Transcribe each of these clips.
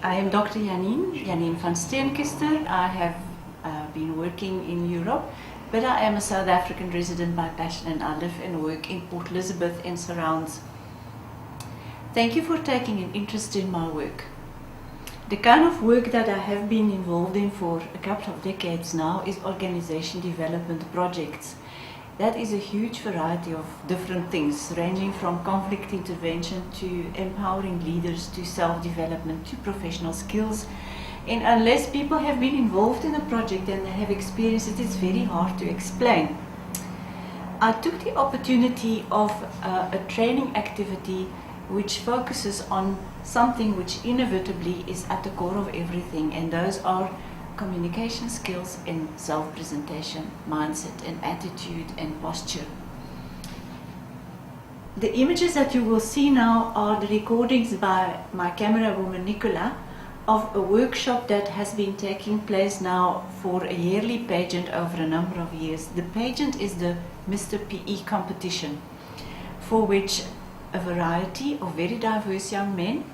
I am Dr Janin van Steenkester. I have been working in Europe, but I am a South African resident by passion and I live and work in Port Elizabeth and surrounds. Thank you for taking an interest in my work. The kind of work that I have been involved in for a couple of decades now is organization development projects. That is a huge variety of different things, ranging from conflict intervention to empowering leaders to self-development to professional skills. And unless people have been involved in a project and they have experienced it, it's very hard to explain. I took the opportunity of a training activity which focuses on something which inevitably is at the core of everything, and those are communication skills and self-presentation, mindset and attitude and posture. The images that you will see now are the recordings by my camera woman Nicola of a workshop that has been taking place now for a yearly pageant over a number of years. The pageant is the Mr. PE competition, for which a variety of very diverse young men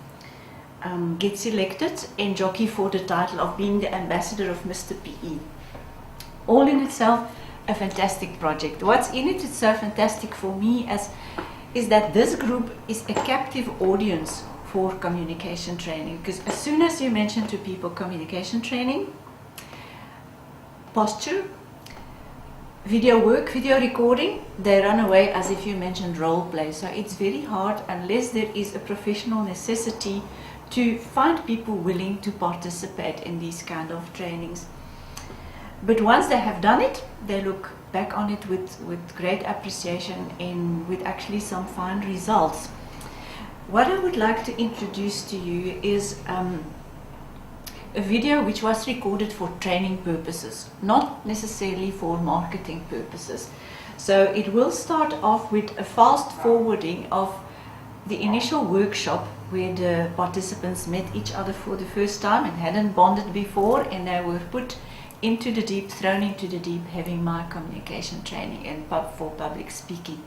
get selected and jockey for the title of being the ambassador of Mr. PE. All in itself a fantastic project. What's in it is so fantastic for me is that this group is a captive audience for communication training, because as soon as you mention to people communication training, posture, video work, video recording, they run away as if you mentioned role play. So it's very hard unless there is a professional necessity to find people willing to participate in these kind of trainings. But once they have done it, they look back on it with great appreciation and with actually some fine results. What I would like to introduce to you is a video which was recorded for training purposes, not necessarily for marketing purposes. So it will start off with a fast forwarding of the initial workshop where the participants met each other for the first time and hadn't bonded before, and they were put into the deep, thrown into the deep, having my communication training and for public speaking.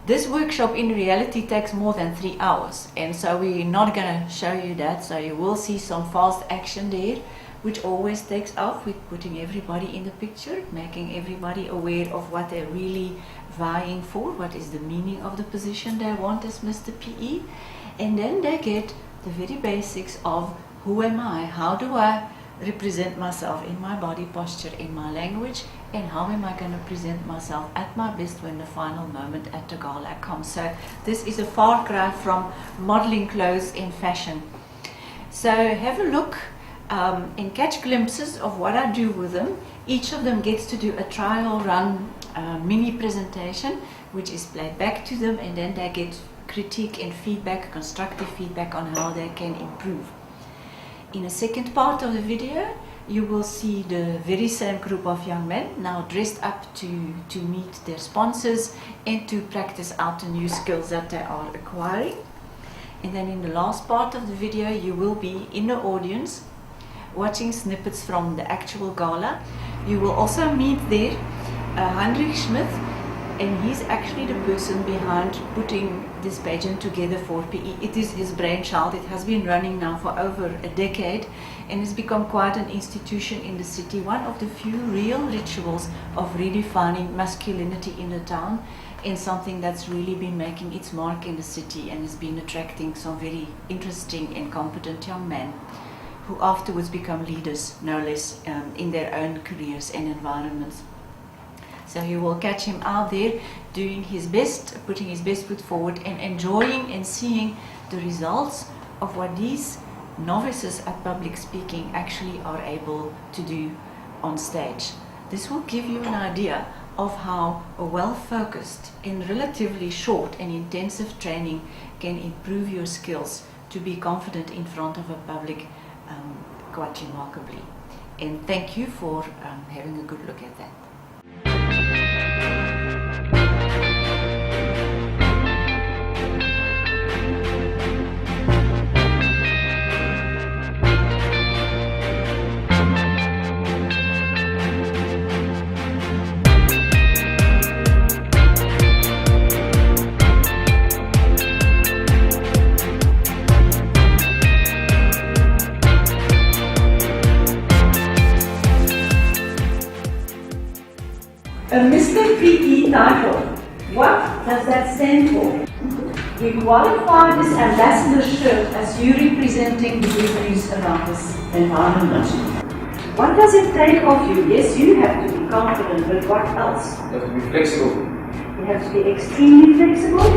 This workshop in reality takes more than 3 hours, and so we're not going to show you that. So you will see some fast action there, which always takes off with putting everybody in the picture, making everybody aware of what they're really vying for, what is the meaning of the position they want as Mr. PE, and then they get the very basics of who am I, how do I represent myself in my body posture, in my language, and how am I going to present myself at my best when the final moment at the gala comes. So this is a far cry from modeling clothes and fashion. So have a look and catch glimpses of what I do with them. Each of them gets to do a trial run mini presentation which is played back to them, and then they get critique and feedback, constructive feedback on how they can improve. In a second part of the video, you will see the very same group of young men now dressed up to meet their sponsors and to practice out the new skills that they are acquiring. And then in the last part of the video, you will be in the audience watching snippets from the actual gala. You will also meet there Heinrich Schmidt, and he's actually the person behind putting this pageant together for PE. It is his brainchild. It has been running now for over a decade and has become quite an institution in the city, one of the few real rituals of redefining masculinity in the town, and something that's really been making its mark in the city and has been attracting some very interesting and competent young men who afterwards become leaders, no less, in their own careers and environments. So you will catch him out there doing his best, putting his best foot forward and enjoying and seeing the results of what these novices at public speaking actually are able to do on stage. This will give you an idea of how a well-focused and relatively short and intensive training can improve your skills to be confident in front of a public quite remarkably. And thank you for having a good look at that. 3E title. What does that stand for? We qualify this ambassadorship as you representing the business around this environment. What does it take of you? Yes, you have to be confident, but what else? You have to be flexible. You have to be extremely flexible.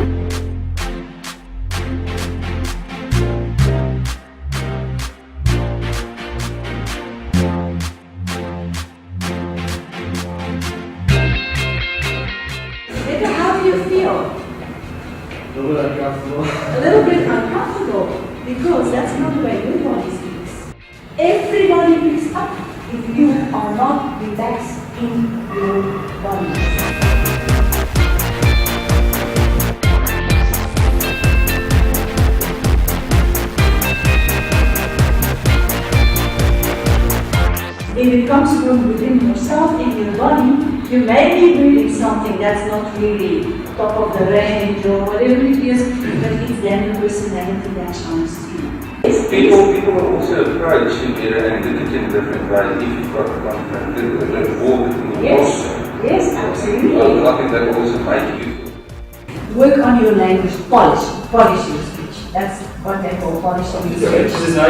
How do you feel? A little bit uncomfortable. A little bit uncomfortable because that's not the way your body speaks. Everybody picks up if you are not relaxed in your body. If it comes from within yourself, in your body, you may be doing something that's not really top of the range or whatever it is, but it's then the personality that shines through. People are also approach together and look at it in different ways. If you've got confidence, the walk in Yes, absolutely. I think that also makes you. Work on your language, polish your speech. That's what they call polishing your speech. There's no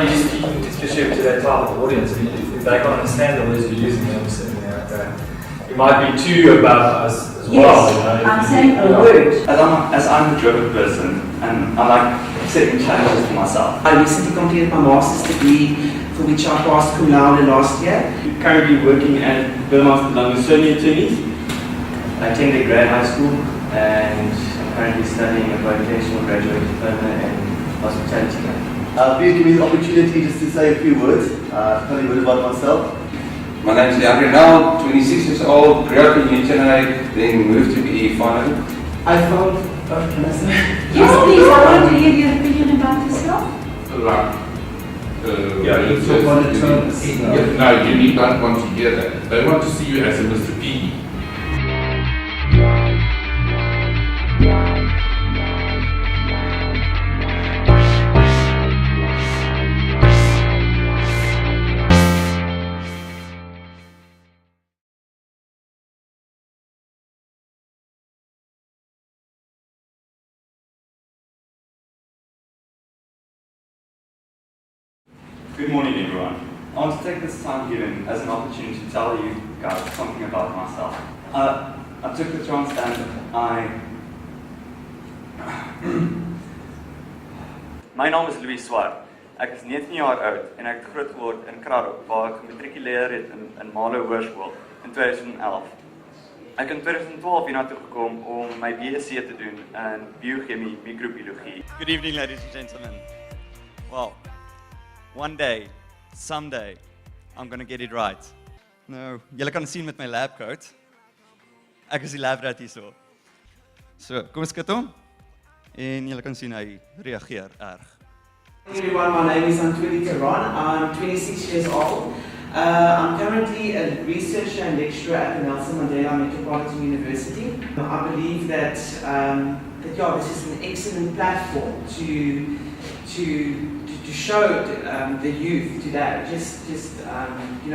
use speaking to that type of audience. If they can't understand the words you're using, they're sitting there, okay. You might be too above us as well. Yes, I'm saying a word. As I'm a driven person, and I like setting challenges for myself. I recently completed my master's degree, for which I passed cum laude last year. I'm currently working at Untitled Chapter. I attended grad high school, and I'm currently studying a vocational graduate diploma in hospitality. Please give me the opportunity just to say a few words, tell you a bit about myself. My name is Dr Janin, 26 years old, grew up in Anthonie, then moved to be finally. I found, can I say? Yes, please, I want to hear your opinion about yourself. No, you don't want to hear that. They want to see you as a Mr. P. Good morning, everyone. I want to take this time given as an opportunity to tell you guys something about myself. I took the chance and My naam is Swart. Ek is 19 jaar oud en ek het groot geword in Kraro waar ek gematrikuleer het in Malo Hoërskool in 2011. Ek in 2012 hiernatoe gekom om my BSc te doen in biochemie, microbiologie. Good evening, ladies and gentlemen. Well, one day, someday, I'm going to get it right. Nou, julle kan sien met my labcoat. Ek is die labrat hierso. So, kom ons kyk hom. En julle kan sien hy reageer erg. Hey everyone, my name is Anthonie Theron. I'm 26 years old. I'm currently a researcher and lecturer at the Nelson Mandela Metropolitan University. I believe that this is an excellent platform to show the youth today,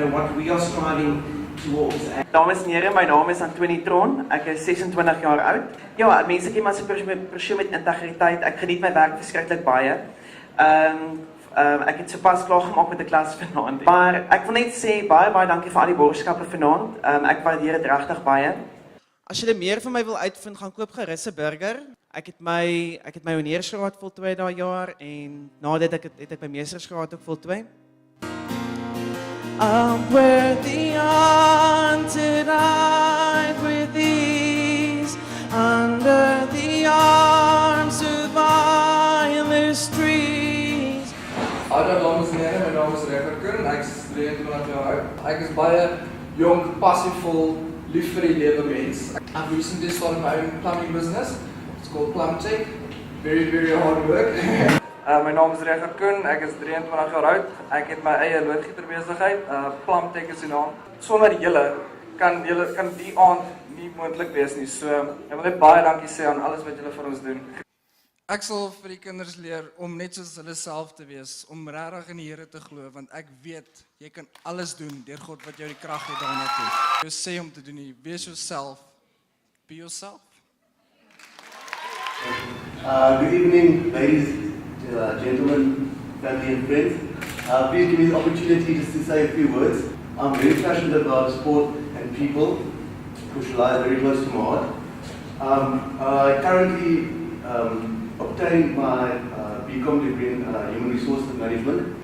what we are striving towards. Dames en heren, my naam is Anthonie Theron. Ek is 26 jaar oud. Ja, mense ken my as 'n persoon met integriteit. Ek geniet my werk verskriklik baie. Ek het sopas klaar gemaak met 'n klas vanaand. Maar ek wil net sê baie dankie vir al die borgskappe vanaand. Ek waardeer dit regtig baie. As jy meer van my wil uitvind, gaan koop gerus 'n burger. Ek het my honeursgraad voltooi daai jaar en na dit het ek my meestersgraad ook voltooi. I'm worthy on tonight with ease under the arms of violet trees. Hallo dames en heren, my naam is ek is 23 jaar oud. Ek is baie jong, passievol, lief vir die lewe mens. I've recently started my own plumbing business. It's called Plumtech. Very, very hard work. My naam is ek is 23 jaar oud. Ek het my eie loodgieterbesigheid. Plumtech is die naam. Sonder julle kan die aand nie moontlik wees nie. So, ek wil net baie dankie sê aan alles wat julle vir ons doen. Ek sal vir die kinders leer om net soos hulle self te wees, om regtig in die Here te glo, want ek weet jy kan alles doen deur God wat jou die krag gee daarna toe. Jy sê om te doen nie, wees jouself. Be yourself. Good evening, ladies, gentlemen, family and friends. Please give me the opportunity just to say a few words. I'm very passionate about sport and people, which lie very close to my heart. I currently obtained my BCom degree in Human Resources Management.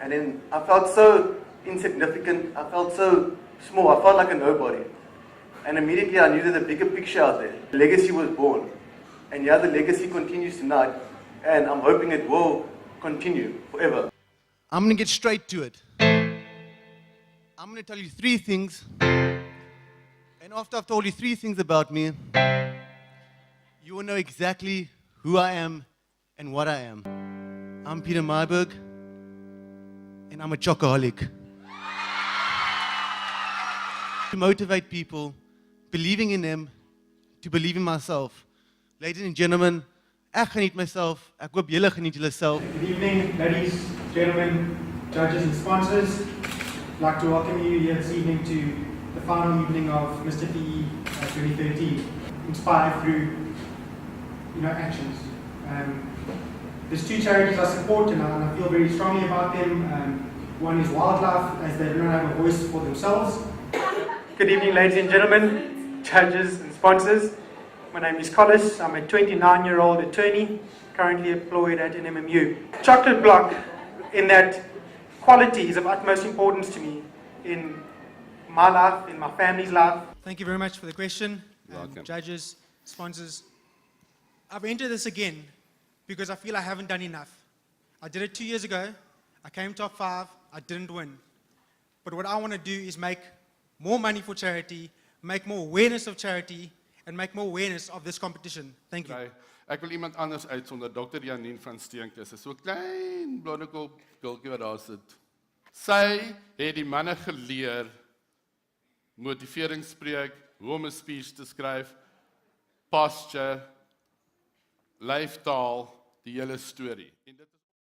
And then I felt so insignificant, I felt so small, I felt like a nobody. And immediately I knew that the bigger picture out there, legacy was born. And yeah, the legacy continues tonight, and I'm hoping it will continue forever. I'm going to get straight to it. I'm going to tell you 3 things. And after I've told you 3 things about me, you will know exactly who I am and what I am. I'm Peter Myburg, and I'm a chocoholic. To motivate people, believing in them, to believe in myself. Ladies and gentlemen, ek geniet myself. Ek hoop julle geniet julle self. Good evening, ladies, gentlemen, judges and sponsors. I'd like to welcome you here this evening to the final evening of Mr. PE 2013, inspired through, actions. There's 2 charities I support, and I feel very strongly about them. One is wildlife, as they don't have a voice for themselves. Good evening, ladies and gentlemen, judges and sponsors. My name is Collis. I'm a 29-year-old attorney, currently employed at an MMU. Chocolate block, in that quality, is of utmost importance to me in my life, in my family's life. Thank you very much for the question, judges, sponsors. I've entered this again because I feel I haven't done enough. I did it 2 years ago. I came top 5. I didn't win. But what I want to do is make more money for charity, make more awareness of charity, and make more awareness of this competition. Thank you. Ek wil iemand anders uitsonder, Dr Janin van Steenkes, is so klein blondekop gultjie wat daar sit. Sy het die manne geleer motiveringspreek, hoe om 'n speech te skryf, posture, lyftaal, die hele storie.